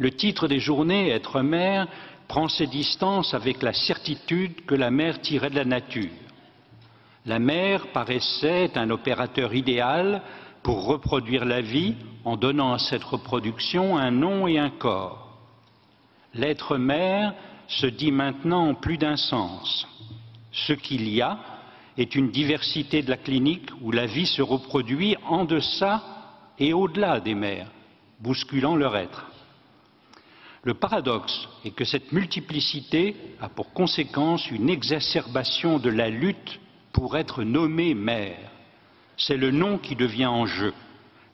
Le titre des journées, Être mère, prend ses distances avec la certitude que la mère tirait de la nature. La mère, par essai, est un opérateur idéal pour reproduire la vie en donnant à cette reproduction un nom et un corps. L'être mère se dit maintenant en plus d'un sens. Ce qu'il y a est une diversité de la clinique où la vie se reproduit en deçà et au-delà des mères, bousculant leur être. Le paradoxe est que cette multiplicité a pour conséquence une exacerbation de la lutte pour être nommée mère. C'est le nom qui devient en jeu.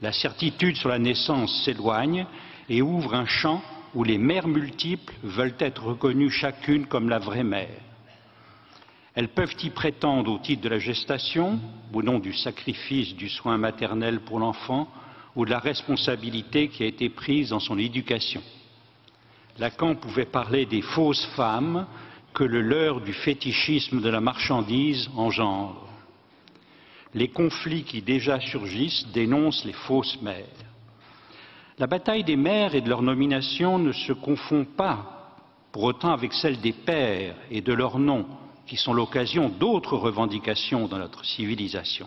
La certitude sur la naissance s'éloigne et ouvre un champ où les mères multiples veulent être reconnues chacune comme la vraie mère. Elles peuvent y prétendre au titre de la gestation, au nom du sacrifice du soin maternel pour l'enfant ou de la responsabilité qui a été prise dans son éducation. Lacan pouvait parler des fausses femmes que le leurre du fétichisme de la marchandise engendre. Les conflits qui déjà surgissent dénoncent les fausses mères. La bataille des mères et de leur nomination ne se confond pas pour autant avec celle des pères et de leurs noms, qui sont l'occasion d'autres revendications dans notre civilisation.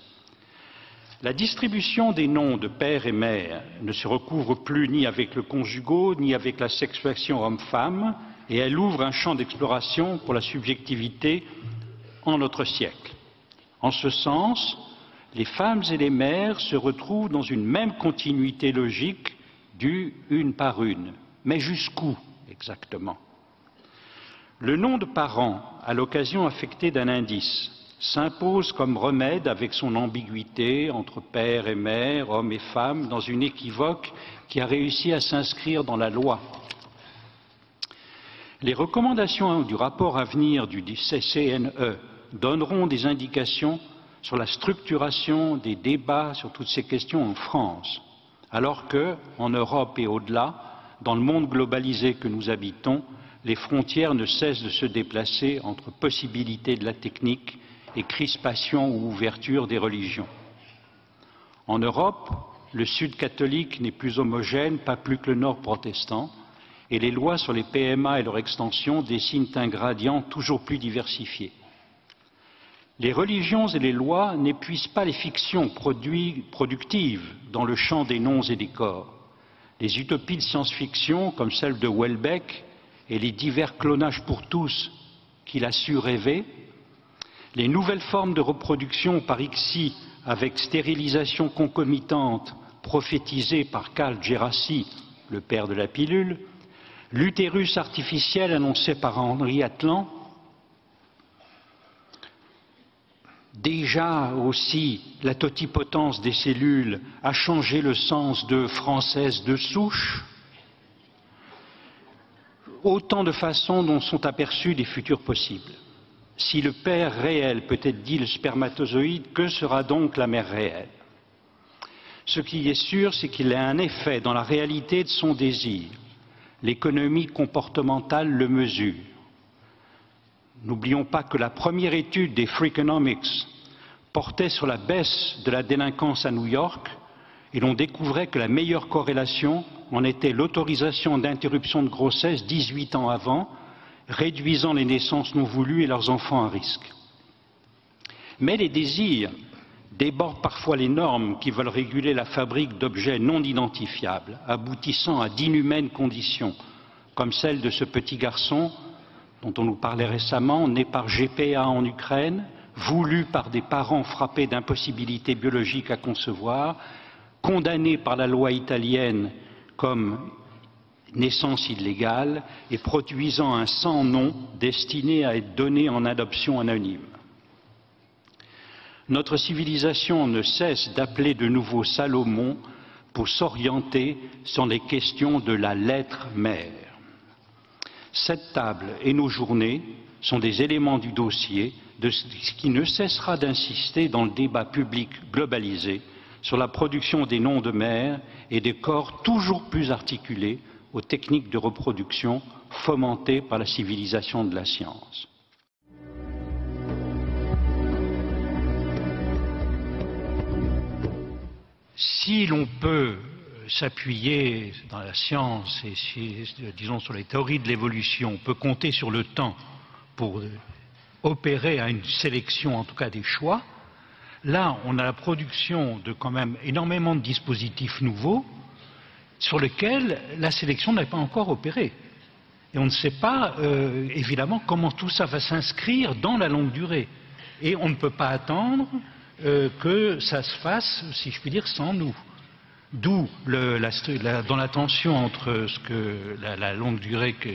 La distribution des noms de père et mère ne se recouvre plus ni avec le conjugal, ni avec la sexuation homme-femme, et elle ouvre un champ d'exploration pour la subjectivité en notre siècle. En ce sens, les femmes et les mères se retrouvent dans une même continuité logique due une par une. Mais jusqu'où exactement? Le nom de parent, à l'occasion affectée d'un indice, s'impose comme remède avec son ambiguïté entre père et mère, homme et femme, dans une équivoque qui a réussi à s'inscrire dans la loi. Les recommandations du rapport à venir du CCNE donneront des indications sur la structuration des débats sur toutes ces questions en France, alors que, en Europe et au-delà, dans le monde globalisé que nous habitons, les frontières ne cessent de se déplacer entre possibilités de la technique et crispation ou ouverture des religions. En Europe, le Sud catholique n'est plus homogène, pas plus que le Nord protestant, et les lois sur les PMA et leur extension dessinent un gradient toujours plus diversifié. Les religions et les lois n'épuisent pas les fictions productives dans le champ des noms et des corps. Les utopies de science-fiction, comme celle de Houellebecq, et les divers clonages pour tous qu'il a su rêver, les nouvelles formes de reproduction par ICSI avec stérilisation concomitante prophétisée par Karl Djerassi, le père de la pilule, l'utérus artificiel annoncé par Henri Atlan, déjà aussi la totipotence des cellules a changé le sens de française de souche, autant de façons dont sont aperçus des futurs possibles. Si le père réel peut être dit le spermatozoïde, que sera donc la mère réelle? Ce qui est sûr, c'est qu'il a un effet dans la réalité de son désir. L'économie comportementale le mesure. N'oublions pas que la première étude des Freakonomics portait sur la baisse de la délinquance à New York et l'on découvrait que la meilleure corrélation en était l'autorisation d'interruption de grossesse 18 ans avant, réduisant les naissances non voulues et leurs enfants à risque. Mais les désirs débordent parfois les normes qui veulent réguler la fabrique d'objets non identifiables, aboutissant à d'inhumaines conditions, comme celle de ce petit garçon dont on nous parlait récemment, né par GPA en Ukraine, voulu par des parents frappés d'impossibilité biologique à concevoir, condamné par la loi italienne comme naissance illégale et produisant un sans nom destiné à être donné en adoption anonyme. Notre civilisation ne cesse d'appeler de nouveau Salomon pour s'orienter sur les questions de la lettre mère. Cette table et nos journées sont des éléments du dossier de ce qui ne cessera d'insister dans le débat public globalisé sur la production des noms de mères et des corps toujours plus articulés aux techniques de reproduction fomentées par la civilisation de la science. Si l'on peut s'appuyer dans la science et disons sur les théories de l'évolution, peut compter sur le temps pour opérer à une sélection, en tout cas des choix, là on a la production de quand même énormément de dispositifs nouveaux sur lesquels la sélection n'a pas encore opéré. Et on ne sait pas évidemment comment tout ça va s'inscrire dans la longue durée. Et on ne peut pas attendre que ça se fasse, si je puis dire, sans nous. D'où dans la tension entre la longue durée que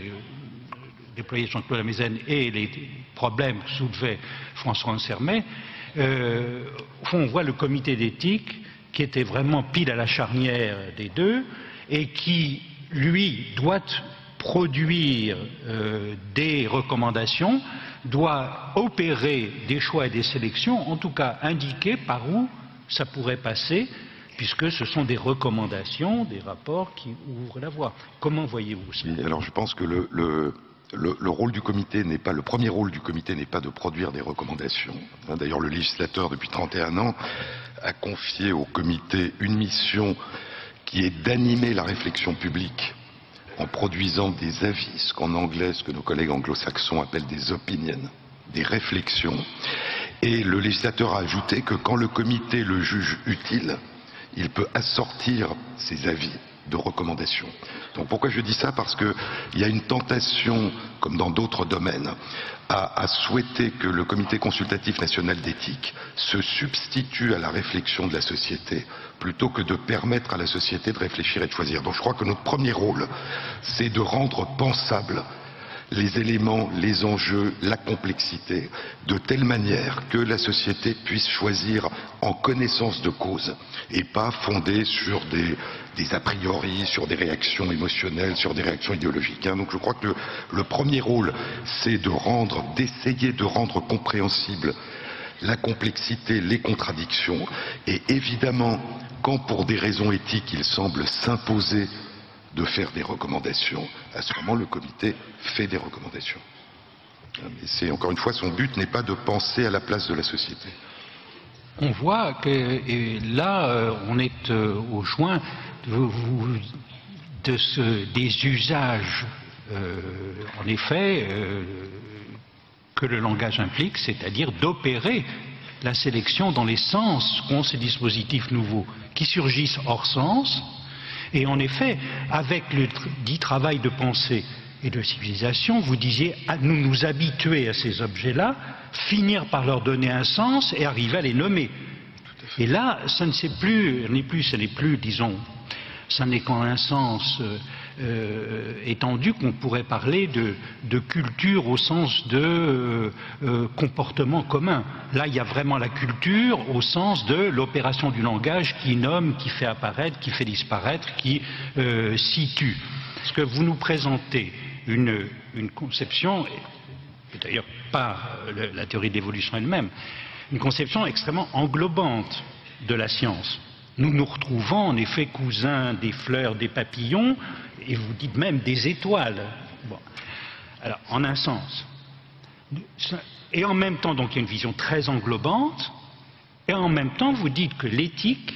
déployait Jean-Claude Amezen et les problèmes que soulevait François Ansermet, au fond on voit le comité d'éthique qui était vraiment pile à la charnière des deux et qui, lui, doit produire des recommandations, doit opérer des choix et des sélections, en tout cas indiquer par où ça pourrait passer, puisque ce sont des recommandations, des rapports qui ouvrent la voie. Comment voyez-vous ça? Oui, alors je pense que le rôle du comité n'est pas, le premier rôle du comité n'est pas de produire des recommandations. D'ailleurs, le législateur, depuis 31 ans, a confié au comité une mission qui est d'animer la réflexion publique en produisant des avis, ce qu'en anglais, ce que nos collègues anglo-saxons appellent des opinions, des réflexions. Et le législateur a ajouté que quand le comité le juge utile, il peut assortir ses avis de recommandations. Donc pourquoi je dis ça? Parce qu'il y a une tentation, comme dans d'autres domaines, à souhaiter que le Comité consultatif national d'éthique se substitue à la réflexion de la société, plutôt que de permettre à la société de réfléchir et de choisir. Donc je crois que notre premier rôle, c'est de rendre pensables les éléments, les enjeux, la complexité, de telle manière que la société puisse choisir en connaissance de cause et pas fondée sur des a priori, sur des réactions émotionnelles, sur des réactions idéologiques. Donc je crois que le premier rôle, c'est d'essayer de rendre compréhensible la complexité, les contradictions, et évidemment, quand pour des raisons éthiques il semble s'imposer de faire des recommandations, à ce moment le comité fait des recommandations. Mais c'est, encore une fois, son but n'est pas de penser à la place de la société. On voit que là, on est au joint des usages, en effet, que le langage implique, c'est-à-dire d'opérer la sélection dans les sens qu'ont ces dispositifs nouveaux, qui surgissent hors sens. Et en effet, avec le dit travail de pensée et de civilisation, vous disiez nous habituer à ces objets-là, finir par leur donner un sens et arriver à les nommer. Et là, ça n'est plus, disons, ça n'est qu'en un sens étendu qu'on pourrait parler de culture au sens de comportement commun. Là, il y a vraiment la culture au sens de l'opération du langage qui nomme, qui fait apparaître, qui fait disparaître, qui situe. Parce que vous nous présentez une conception, et d'ailleurs pas la théorie de l'évolution elle-même, une conception extrêmement englobante de la science. Nous nous retrouvons en effet cousins des fleurs, des papillons, et vous dites même des étoiles. Bon. Alors, en un sens. Et en même temps, donc, il y a une vision très englobante, et en même temps, vous dites que l'éthique,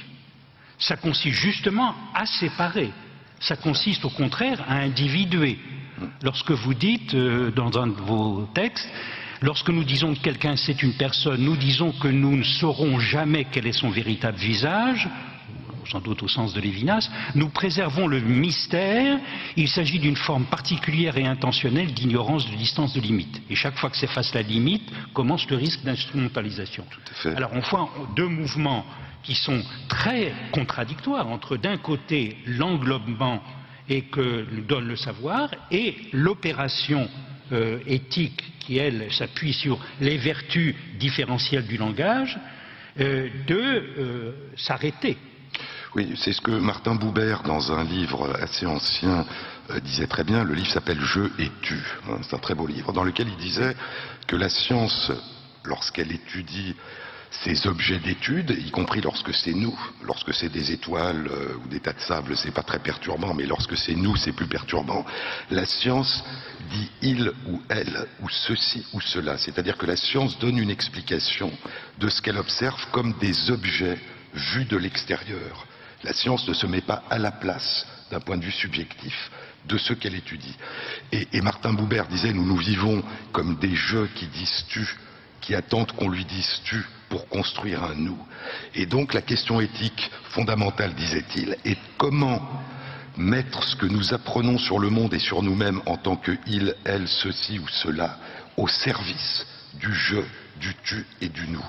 ça consiste justement à séparer. Ça consiste au contraire à individuer. Lorsque vous dites, dans un de vos textes, lorsque nous disons que quelqu'un c'est une personne, nous disons que nous ne saurons jamais quel est son véritable visage, sans doute au sens de Lévinas, nous préservons le mystère, il s'agit d'une forme particulière et intentionnelle d'ignorance, de distance, de limite. Et chaque fois que s'efface la limite, commence le risque d'instrumentalisation. Tout à fait. Alors on voit deux mouvements qui sont très contradictoires entre d'un côté l'englobement et que nous donne le savoir et l'opération éthique qui, elle, s'appuie sur les vertus différentielles du langage, de s'arrêter. Oui, c'est ce que Martin Buber, dans un livre assez ancien, disait très bien. Le livre s'appelle « Je et tu ». C'est un très beau livre, dans lequel il disait que la science, lorsqu'elle étudie ces objets d'étude, y compris lorsque c'est nous, lorsque c'est des étoiles ou des tas de sable, c'est pas très perturbant, mais lorsque c'est nous, c'est plus perturbant. La science dit il ou elle, ou ceci ou cela. C'est-à-dire que la science donne une explication de ce qu'elle observe comme des objets vus de l'extérieur. La science ne se met pas à la place, d'un point de vue subjectif, de ce qu'elle étudie. Et Martin Buber disait, nous vivons comme des jeux qui disent tu, qui attendent qu'on lui dise tu pour construire un nous. Et donc la question éthique fondamentale, disait-il, est comment mettre ce que nous apprenons sur le monde et sur nous-mêmes en tant que il, elle, ceci ou cela, au service du je, du tu et du nous.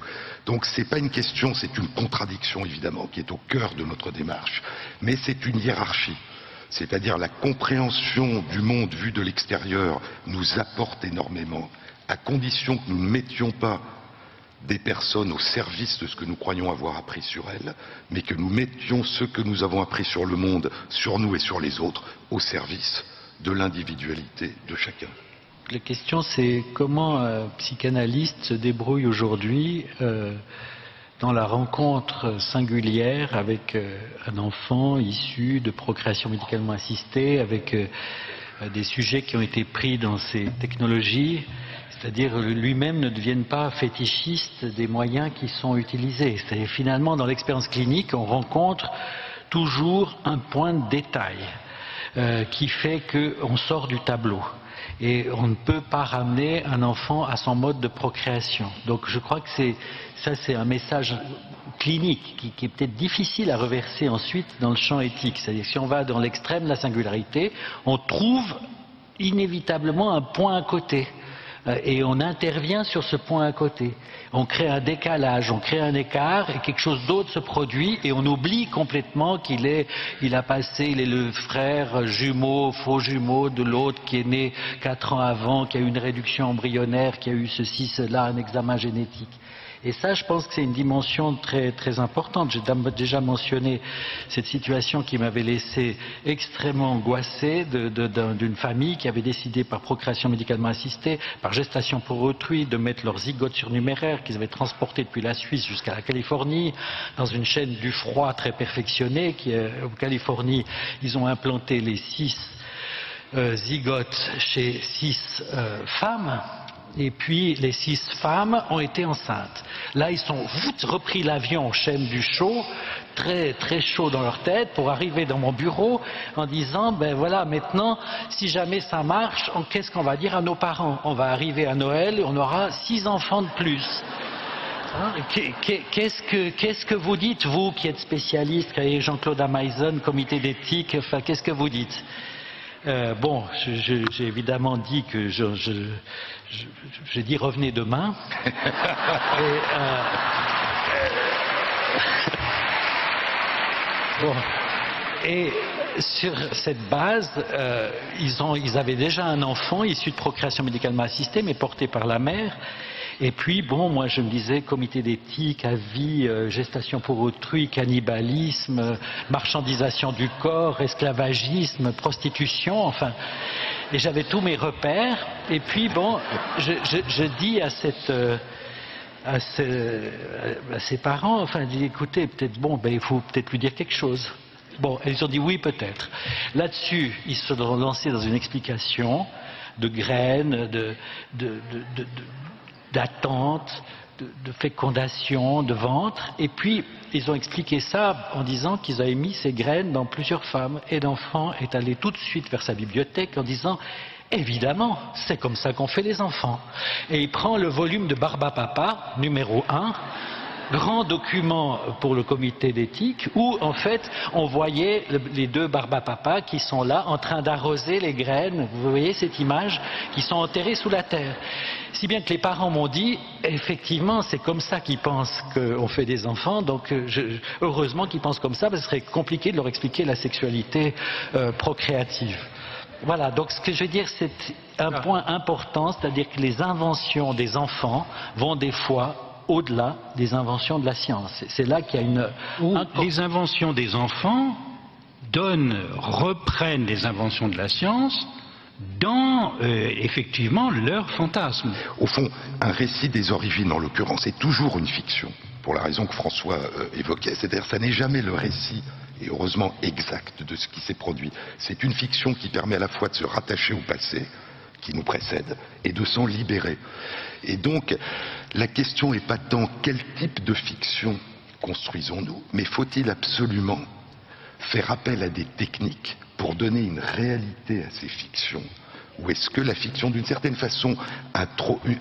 Donc c'est pas une question, c'est une contradiction évidemment qui est au cœur de notre démarche, mais c'est une hiérarchie. C'est-à-dire la compréhension du monde vu de l'extérieur nous apporte énormément, à condition que nous ne mettions pas des personnes au service de ce que nous croyons avoir appris sur elles, mais que nous mettions ce que nous avons appris sur le monde, sur nous et sur les autres, au service de l'individualité de chacun. La question, c'est comment un psychanalyste se débrouille aujourd'hui dans la rencontre singulière avec un enfant issu de procréation médicalement assistée, avec des sujets qui ont été pris dans ces technologies, c'est-à-dire lui-même ne devienne pas fétichiste des moyens qui sont utilisés. C'est-à-dire finalement, dans l'expérience clinique, on rencontre toujours un point de détail qui fait qu'on sort du tableau. Et on ne peut pas ramener un enfant à son mode de procréation. Donc je crois que c'est un message clinique qui est peut-être difficile à reverser ensuite dans le champ éthique. C'est-à-dire que si on va dans l'extrême de la singularité, on trouve inévitablement un point à côté. Et on intervient sur ce point à côté. On crée un décalage, on crée un écart et quelque chose d'autre se produit et on oublie complètement il est le frère jumeau, faux jumeau de l'autre qui est né 4 ans avant, qui a eu une réduction embryonnaire, qui a eu ceci, cela, un examen génétique. Et ça, je pense que c'est une dimension très, très importante. J'ai déjà mentionné cette situation qui m'avait laissé extrêmement angoissé d'une famille qui avait décidé par procréation médicalement assistée, par gestation pour autrui, de mettre leurs zygotes surnuméraires qu'ils avaient transportés depuis la Suisse jusqu'à la Californie, dans une chaîne du froid très perfectionnée. En Californie, ils ont implanté les 6 zygotes chez 6 femmes. Et puis les 6 femmes ont été enceintes. Là, ils sont repris l'avion, chaîne du chaud, très très chaud dans leur tête, pour arriver dans mon bureau en disant, ben voilà, maintenant, si jamais ça marche, qu'est-ce qu'on va dire à nos parents? On va arriver à Noël et on aura 6 enfants de plus. Hein, qu'est-ce que vous dites, vous qui êtes spécialiste, Jean-Claude Amaison, comité d'éthique, enfin, qu'est-ce que vous dites? Bon, j'ai évidemment dit que j'ai dit revenez demain. Bon. Et sur cette base, ils avaient déjà un enfant issu de procréation médicalement assistée, mais porté par la mère. Et puis, bon, moi je me disais, comité d'éthique, avis, gestation pour autrui, cannibalisme, marchandisation du corps, esclavagisme, prostitution, enfin... Et j'avais tous mes repères, et puis bon, je dis à ses parents, enfin, je dis, écoutez, peut-être, bon, ben, il faut peut-être lui dire quelque chose. Bon, et ils ont dit oui, peut-être. Là-dessus, ils se sont lancés dans une explication de graines, d'attente, de fécondation, de ventre, et puis ils ont expliqué ça en disant qu'ils avaient mis ces graines dans plusieurs femmes, et l'enfant est allé tout de suite vers sa bibliothèque en disant évidemment, c'est comme ça qu'on fait les enfants. Et il prend le volume de Barbapapa, numéro 1, grand document pour le comité d'éthique, où en fait on voyait les 2 Barbapapa qui sont là en train d'arroser les graines, vous voyez cette image, qui sont enterrées sous la terre. Si bien que les parents m'ont dit, effectivement c'est comme ça qu'ils pensent qu'on fait des enfants, donc heureusement qu'ils pensent comme ça, parce que ce serait compliqué de leur expliquer la sexualité procréative. Voilà, donc ce que je veux dire, c'est un point important, c'est-à-dire que les inventions des enfants vont des fois au-delà des inventions de la science. C'est là qu'il y a une... Les inventions des enfants reprennent les inventions de la science dans, effectivement, leur fantasme. Au fond, un récit des origines, en l'occurrence, est toujours une fiction, pour la raison que François évoquait. C'est-à-dire que ça n'est jamais le récit, et heureusement exact, de ce qui s'est produit. C'est une fiction qui permet à la fois de se rattacher au passé, qui nous précède, et de s'en libérer. Et donc, la question n'est pas tant quel type de fiction construisons-nous, mais faut-il absolument faire appel à des techniques pour donner une réalité à ces fictions? Ou est-ce que la fiction, d'une certaine façon, a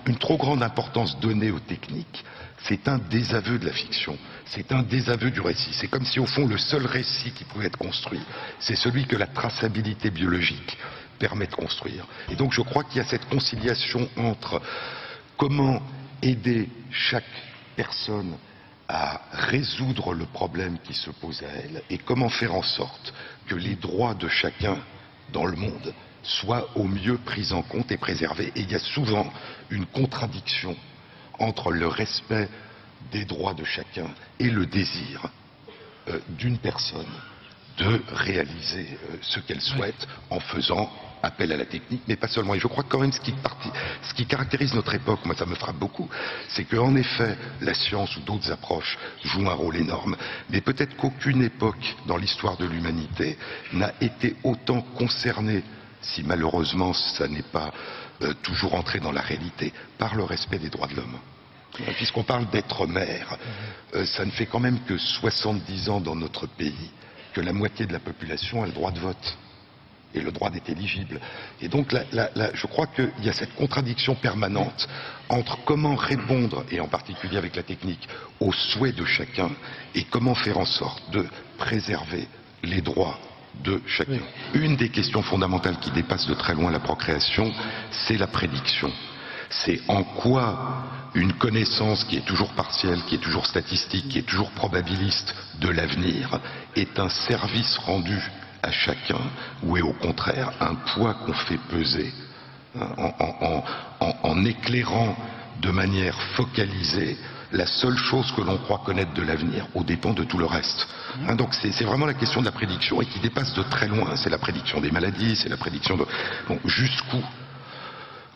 une trop grande importance donnée aux techniques? C'est un désaveu de la fiction, c'est un désaveu du récit. C'est comme si, au fond, le seul récit qui pouvait être construit, c'est celui que la traçabilité biologique permet de construire. Et donc je crois qu'il y a cette conciliation entre comment aider chaque personne à résoudre le problème qui se pose à elle et comment faire en sorte que les droits de chacun dans le monde soient au mieux pris en compte et préservés. Et il y a souvent une contradiction entre le respect des droits de chacun et le désir d'une personne de réaliser ce qu'elle souhaite en faisant appel à la technique, mais pas seulement. Et je crois que quand même ce qui caractérise notre époque, moi ça me frappe beaucoup, c'est qu'en effet la science ou d'autres approches jouent un rôle énorme, mais peut-être qu'aucune époque dans l'histoire de l'humanité n'a été autant concernée, si malheureusement ça n'est pas toujours entré dans la réalité, par le respect des droits de l'homme. Puisqu'on parle d'être mère, ça ne fait quand même que 70 ans dans notre pays que la moitié de la population a le droit de vote et le droit d'être éligible. Et donc je crois qu'il y a cette contradiction permanente entre comment répondre, et en particulier avec la technique, aux souhaits de chacun et comment faire en sorte de préserver les droits de chacun. Une des questions fondamentales qui dépasse de très loin la procréation, c'est la prédiction. C'est en quoi une connaissance qui est toujours partielle, qui est toujours statistique, qui est toujours probabiliste de l'avenir est un service rendu à chacun ou est au contraire un poids qu'on fait peser en éclairant de manière focalisée la seule chose que l'on croit connaître de l'avenir aux dépens de tout le reste. Donc c'est vraiment la question de la prédiction et qui dépasse de très loin. C'est la prédiction des maladies, c'est la prédiction de... Bon, jusqu'où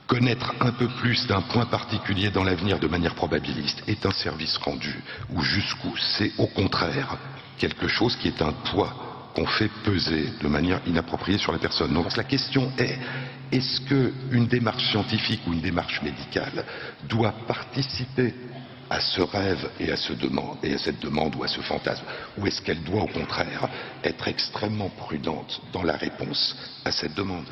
connaître un peu plus d'un point particulier dans l'avenir de manière probabiliste est un service rendu, ou jusqu'où c'est au contraire quelque chose qui est un poids qu'on fait peser de manière inappropriée sur la personne. Donc la question est, est-ce qu'une démarche scientifique ou une démarche médicale doit participer à ce rêve et à cette demande ou à ce fantasme, ou est-ce qu'elle doit au contraire être extrêmement prudente dans la réponse à cette demande?